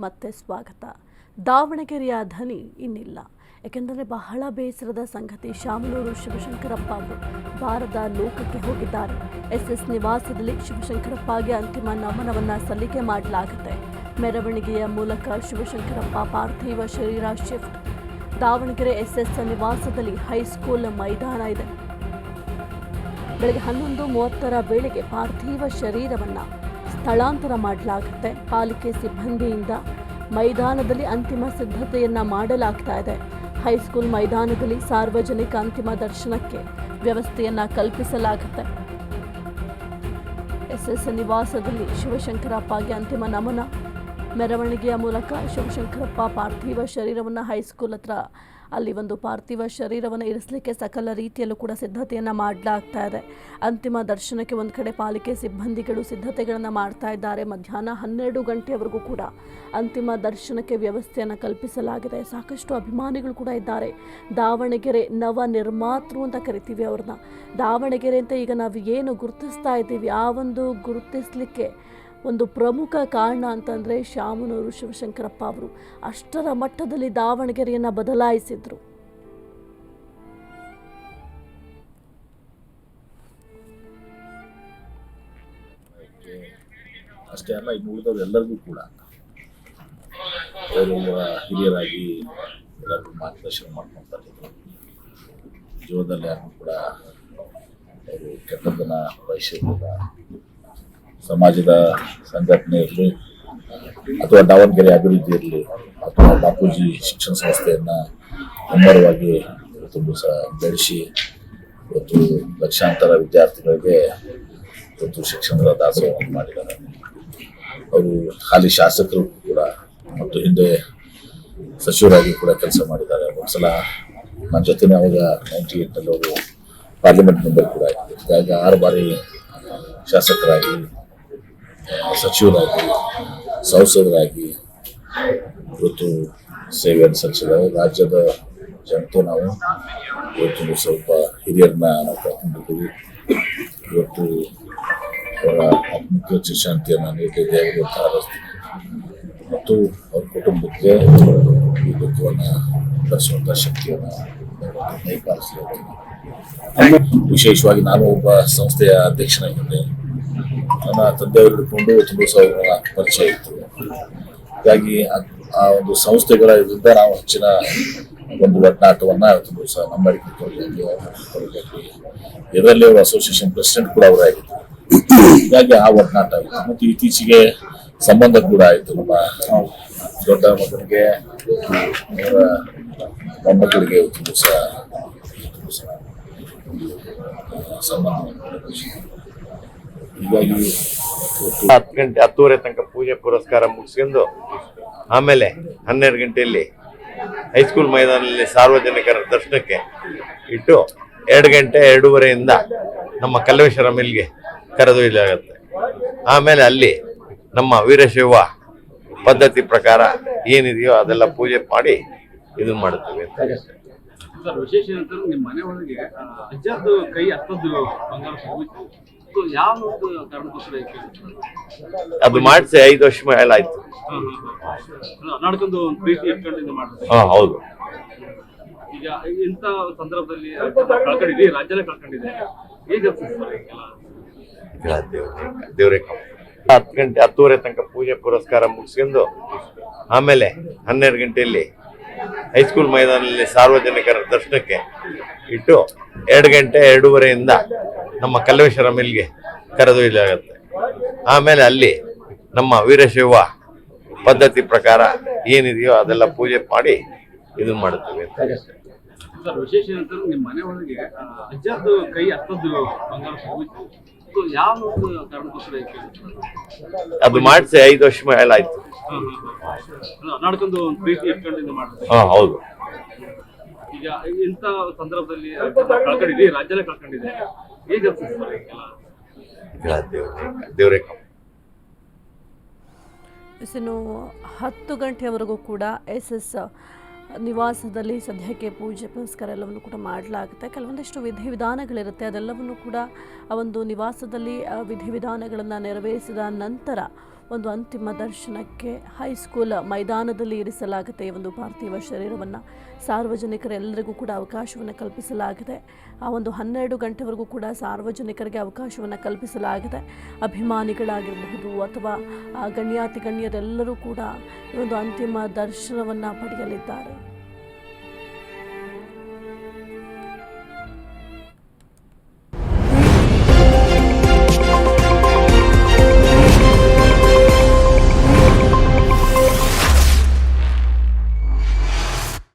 ಮತ್ತೆ ಸ್ವಾಗತ. ದಾವಣಗೆರೆಯ ಧನಿ ಇನ್ನಿಲ್ಲ. ಏಕೆಂದರೆ ಬಹಳ ಬೇಸರದ ಸಂಗತಿ, ಶಾಮನೂರು ಶಿವಶಂಕರಪ್ಪ ಅವರು ಬಾರದ ಲೋಕಕ್ಕೆ ಹೋಗಿದ್ದಾರೆ. ಎಸ್ಎಸ್ ನಿವಾಸದಲ್ಲಿ ಶಿವಶಂಕರಪ್ಪಗೆ ಅಂತಿಮ ನಮನವನ್ನು ಸಲ್ಲಿಕೆ ಮಾಡಲಾಗುತ್ತೆ. ಮೆರವಣಿಗೆಯ ಮೂಲಕ ಶಿವಶಂಕರಪ್ಪ ಪಾರ್ಥಿವ ಶರೀರ ಶಿಫ್ಟ್. ದಾವಣಗೆರೆ ಎಸ್ಎಸ್ ನಿವಾಸದಲ್ಲಿ ಹೈಸ್ಕೂಲ್ ಮೈದಾನ ಇದೆ. ಬೆಳಗ್ಗೆ 11:30 ವೇಳೆಗೆ ಪಾರ್ಥಿವ ಶರೀರವನ್ನು ಸ್ಥಳಾಂತರ ಮಾಡಲಾಗುತ್ತೆ. ಪಾಲಿಕೆ ಸಿಬ್ಬಂದಿಯಿಂದ ಮೈದಾನದಲ್ಲಿ ಅಂತಿಮ ಸಿದ್ಧತೆಯನ್ನ ಮಾಡಲಾಗ್ತಾ ಇದೆ. ಹೈಸ್ಕೂಲ್ ಮೈದಾನದಲ್ಲಿ ಸಾರ್ವಜನಿಕ ಅಂತಿಮ ದರ್ಶನಕ್ಕೆ ವ್ಯವಸ್ಥೆಯನ್ನ ಕಲ್ಪಿಸಲಾಗುತ್ತೆ. ಎಸ್ಎಸ್ ನಿವಾಸದಲ್ಲಿ ಶಿವಶಂಕರಪ್ಪಗೆ ಅಂತಿಮ ನಮನ. ಮೆರವಣಿಗೆಯ ಮೂಲಕ ಶಿವಶಂಕರಪ್ಪ ಪಾರ್ಥಿವ ಶರೀರವನ್ನು ಹೈಸ್ಕೂಲ್ ಹತ್ರ ಅಲ್ಲಿ ಒಂದು ಪಾರ್ಥಿವ ಶರೀರವನ್ನು ಇರಿಸಲಿಕ್ಕೆ ಸಕಲ ರೀತಿಯಲ್ಲೂ ಕೂಡ ಸಿದ್ಧತೆಯನ್ನು ಮಾಡಲಾಗ್ತಾ ಇದೆ. ಅಂತಿಮ ದರ್ಶನಕ್ಕೆ ಒಂದು ಕಡೆ ಪಾಲಿಕೆ ಸಿಬ್ಬಂದಿಗಳು ಸಿದ್ಧತೆಗಳನ್ನು ಮಾಡ್ತಾ ಇದ್ದಾರೆ. ಮಧ್ಯಾಹ್ನ 12 ಗಂಟೆವರೆಗೂ ಕೂಡ ಅಂತಿಮ ದರ್ಶನಕ್ಕೆ ವ್ಯವಸ್ಥೆಯನ್ನು ಕಲ್ಪಿಸಲಾಗಿದೆ. ಸಾಕಷ್ಟು ಅಭಿಮಾನಿಗಳು ಕೂಡ ಇದ್ದಾರೆ. ದಾವಣಗೆರೆ ನವ ನಿರ್ಮಾತೃ ಅಂತ ಕರಿತೀವಿ ಅವ್ರನ್ನ. ದಾವಣಗೆರೆ ಅಂತ ಈಗ ನಾವು ಏನು ಗುರುತಿಸ್ತಾ ಇದ್ದೀವಿ, ಆ ಒಂದು ಗುರುತಿಸಲಿಕ್ಕೆ ಒಂದು ಪ್ರಮುಖ ಕಾರಣ ಅಂತಂದರೆ ಶಾಮನೂರು ಶಿವಶಂಕರಪ್ಪ ಅವರು ಅಷ್ಟರ ಮಟ್ಟದಲ್ಲಿ ದಾವಣಗೆರೆಯನ್ನು ಬದಲಾಯಿಸಿದ್ರು. ಅಷ್ಟೇ ಅಲ್ಲ, ಇನ್ನು ಉಳಿದವರೆಲ್ಲರಿಗೂ ಕೂಡ ಅವರು ಹಿರಿಯರಾಗಿ ಎಲ್ಲರಿಗೂ ಮಾರ್ಗದರ್ಶನ ಮಾಡ್ಕೊತಾ ಇದ್ರು. ಜೀವನದಲ್ಲಿ ಯಾರು ಕೂಡ ಅವರು ಕೆಟ್ಟದ್ದನ್ನು ಬಯಸಿರಲಿಲ್ಲ. ಸಮಾಜದ ಸಂಘಟನೆ ಇರಲಿ ಅಥವಾ ದಾವಣಗೆರೆ ಅಭಿವೃದ್ಧಿ ಇರಲಿ ಅಥವಾ ಬಾಪೂಜಿ ಶಿಕ್ಷಣ ಸಂಸ್ಥೆಯನ್ನು ಮುಮ್ಮರವಾಗಿ ಇವತ್ತು ಬೆಳೆಸಿ ಇವತ್ತು ಲಕ್ಷಾಂತರ ವಿದ್ಯಾರ್ಥಿಗಳಿಗೆ ಇವತ್ತು ಶಿಕ್ಷಣದ ದಾಸೋಹವನ್ನು ಮಾಡಿದ್ದಾರೆ. ಅವರು ಹಾಲಿ ಶಾಸಕರು ಕೂಡ ಮತ್ತು ಹಿಂದೆ ಸಚಿವರಾಗಿ ಕೂಡ ಕೆಲಸ ಮಾಡಿದ್ದಾರೆ. ಒಂದ್ಸಲ ನನ್ನ ಜೊತೆನೇ ಅವಾಗ 98ನಲ್ಲಿ ಅವರು ಪಾರ್ಲಿಮೆಂಟ್ ಮೆಂಬರ್ ಕೂಡ ಆಗಿತ್ತು. ಹೀಗಾಗಿ 6 ಬಾರಿ ಶಾಸಕರಾಗಿ, ಸಚಿವರಾಗಿ, ಸಂಸದರಾಗಿ ಇವತ್ತು ಸೇವೆಯನ್ನು ಸಲ್ಲಿಸಿದ್ದಾರೆ. ರಾಜ್ಯದ ಜನತೆ ನಾವು ಇವತ್ತು ಸ್ವಲ್ಪ ಹಿರಿಯರನ್ನ ನಾವು ಕರ್ಕೊಂಡಿದ್ದೀವಿ. ಇವತ್ತು ಅವರ ಆತ್ಮಕ್ಕೆ ಶಾಂತಿಯನ್ನು ನೀಡಿದೆ ಅಂತ ಹಾರೈಸ್ತೀನಿ ಮತ್ತು ಅವ್ರ ಕುಟುಂಬಕ್ಕೆ ಈ ದುಃಖವನ್ನು ಭರಿಸುವಂಥ ಶಕ್ತಿಯನ್ನು ಕೈಪಾಲಿಸಲಿದ್ದೇನೆ. ವಿಶೇಷವಾಗಿ ನಾನು ಒಬ್ಬ ಸಂಸ್ಥೆಯ ಅಧ್ಯಕ್ಷನಾಗಿದ್ದೆ. ನನ್ನ ತಂದೆಯವರು ಹಿಡ್ಕೊಂಡು ತುಂಬ ಸಾವಿರ ಪರಿಚಯ ಇತ್ತು. ಹೀಗಾಗಿ ಆ ಒಂದು ಸಂಸ್ಥೆಗಳ ಇದರಿಂದ ನಾವು ಹೆಚ್ಚಿನ ಒಂದು ಒಡನಾಟವನ್ನು ತುಂಬ ಸಹ ನಮ್ಮ ಇದರಲ್ಲಿ ಅವರು ಅಸೋಸಿಯೇಷನ್ ಪ್ರೆಸಿಡೆಂಟ್ ಕೂಡ ಅವರೇ ಆಗಿತ್ತು. ಹೀಗಾಗಿ ಆ ಒಡನಾಟ ಆಯಿತು ಮತ್ತು ಇತ್ತೀಚೆಗೆ ಸಂಬಂಧ ಕೂಡ ಆಯಿತು. ನಮ್ಮ ದೊಡ್ಡ ಮಗನಿಗೆ ಅವರ ಮೊಮ್ಮಕ್ಕಳಿಗೆ ತುಂಬ ಸಹ ಸಂಬಂಧ. ಹೀಗಾಗಿ 10 ಗಂಟೆ 10:30 ತನಕ ಪೂಜೆ ಪುರಸ್ಕಾರ ಮುಗಿಸ್ಕೊಂಡು ಆಮೇಲೆ 12 ಗಂಟೆಯಲ್ಲಿ ಹೈಸ್ಕೂಲ್ ಮೈದಾನದಲ್ಲಿ ಸಾರ್ವಜನಿಕರ ದರ್ಶನಕ್ಕೆ ಇಟ್ಟು 2 ಗಂಟೆ 2:30ಯಿಂದ ನಮ್ಮ ಕಲ್ಲೇಶ್ವರ ಮಿಲ್ಗೆ ಕರೆದೊಯ್ಯಲಾಗುತ್ತೆ. ಆಮೇಲೆ ಅಲ್ಲಿ ನಮ್ಮ ವೀರಶೈವ ಪದ್ಧತಿ ಪ್ರಕಾರ ಏನಿದೆಯೋ ಅದೆಲ್ಲ ಪೂಜೆ ಮಾಡಿ ಇದು ಮಾಡುತ್ತೇವೆ ಅಂತ. ಸರ್, ವಿಶೇಷ ಏನಂತಂದ್ರೆ ನಿಮ್ಮ ಮನೆ ಒಳಗೆ ಅಜ್ಜದ್ದು ಕೈ ಹತ್ತದ್ದು ಬಂಗಾರ ಹೋಗಿತ್ತು. ಯಾವ ಕಾರಣಕ್ಕೋಸ್ಕರ ಅದು ಮಾಡಿಸಿ 5 ವರ್ಷ ಮೇಲೆ ಆಯ್ತು. ನಡ್ಕೊಂಡು ಒಂದು ಪ್ರೀತಿ ಇಟ್ಕೊಂಡು ಮಾಡ್ತಾರೆ. ಹೌದು. ಈಗ ಇಂಥ ಸಂದರ್ಭದಲ್ಲಿ ಕಳ್ಕೊಂಡಿದೆ, ರಾಜ್ಯನೇ ಕಳ್ಕೊಂಡಿದೆ. ಹೇಗೆ ದೇವ್ರೆ 10 ಗಂಟೆ 10:30 ತನಕ ಪೂಜೆ ಪುರಸ್ಕಾರ ಮುಗಿಸ್ಕೊಂಡು ಆಮೇಲೆ 12 ಗಂಟೆಯಲ್ಲಿ ಹೈಸ್ಕೂಲ್ ಮೈದಾನದಲ್ಲಿ ಸಾರ್ವಜನಿಕರ ದರ್ಶನಕ್ಕೆ ಇಟ್ಟು 2 ಗಂಟೆ 2:30ಯಿಂದ ನಮ್ಮ ಕಲ್ಲೇಶ್ವರ ಮಿಲ್ಗೆ ಕರೆದೊಯ್ಯಲಾಗುತ್ತೆ. ಆಮೇಲೆ ಅಲ್ಲಿ ನಮ್ಮ ವೀರಶೈವ ಪದ್ಧತಿ ಪ್ರಕಾರ ಏನಿದೆಯೋ ಅದೆಲ್ಲ ಪೂಜೆ ಮಾಡಿ ಇದು ಮಾಡುತ್ತೇವೆ ಅಂತ. ಸರ್, ವಿಶೇಷ ಏನಂತಂದ್ರೆ ನಿಮ್ಮ ಮನೆ ಒಳಗೆ ಅಜ್ಜದ್ದು ಕೈ ಹತ್ತದ್ದು ಬಂಗಾರ ಹೋಗಿತ್ತು. ಯಾವ ಕಾರಣಕ್ಕೋಸ್ಕರ ಅದು ಮಾಡಿಸಿ 5 ವರ್ಷ ಮೇಲೆ ಆಯ್ತು. ನಡ್ಕೊಂಡು ಒಂದು ಪ್ರೀತಿ ಇಟ್ಕೊಂಡು ಮಾಡ್ತಾರೆ. ಹೌದು. ಈಗ ಇಂಥ ಸಂದರ್ಭದಲ್ಲಿ ಕಳ್ಕೊಂಡಿದೆ, ರಾಜ್ಯನೇ ಕಳ್ಕೊಂಡಿದೆ. ಹೇಗೆ ದೇವ್ರೆ. ಇನ್ನು 10 ಗಂಟೆಯವರೆಗೂ ಕೂಡ ಎಸ್ಎಸ್ ನಿವಾಸದಲ್ಲಿ ಸದ್ಯಕ್ಕೆ ಪೂಜೆ ಪುನಸ್ಕಾರ ಎಲ್ಲವನ್ನು ಕೂಡ ಮಾಡಲಾಗುತ್ತೆ. ಕೆಲವೊಂದಿಷ್ಟು ವಿಧಿವಿಧಾನಗಳಿರುತ್ತೆ, ಅದೆಲ್ಲವನ್ನು ಕೂಡ ಆ ಒಂದು ನಿವಾಸದಲ್ಲಿ ವಿಧಿವಿಧಾನಗಳನ್ನು ನೆರವೇರಿಸಿದ ನಂತರ ಒಂದು ಅಂತಿಮ ದರ್ಶನಕ್ಕೆ ಹೈಸ್ಕೂಲ್ ಮೈದಾನದಲ್ಲಿ ಇರಿಸಲಾಗುತ್ತೆ. ಈ ಒಂದು ಪಾರ್ಥಿವ ಶರೀರವನ್ನು ಸಾರ್ವಜನಿಕರೆಲ್ಲರಿಗೂ ಕೂಡ ಅವಕಾಶವನ್ನು ಕಲ್ಪಿಸಲಾಗಿದೆ. ಆ ಒಂದು 12 ಗಂಟೆವರೆಗೂ ಕೂಡ ಸಾರ್ವಜನಿಕರಿಗೆ ಅವಕಾಶವನ್ನು ಕಲ್ಪಿಸಲಾಗಿದೆ. ಅಭಿಮಾನಿಗಳಾಗಿರಬಹುದು ಅಥವಾ ಗಣ್ಯಾತಿ ಗಣ್ಯರೆಲ್ಲರೂ ಕೂಡ ಈ ಒಂದು ಅಂತಿಮ ದರ್ಶನವನ್ನು ಪಡೆಯಲಿದ್ದಾರೆ.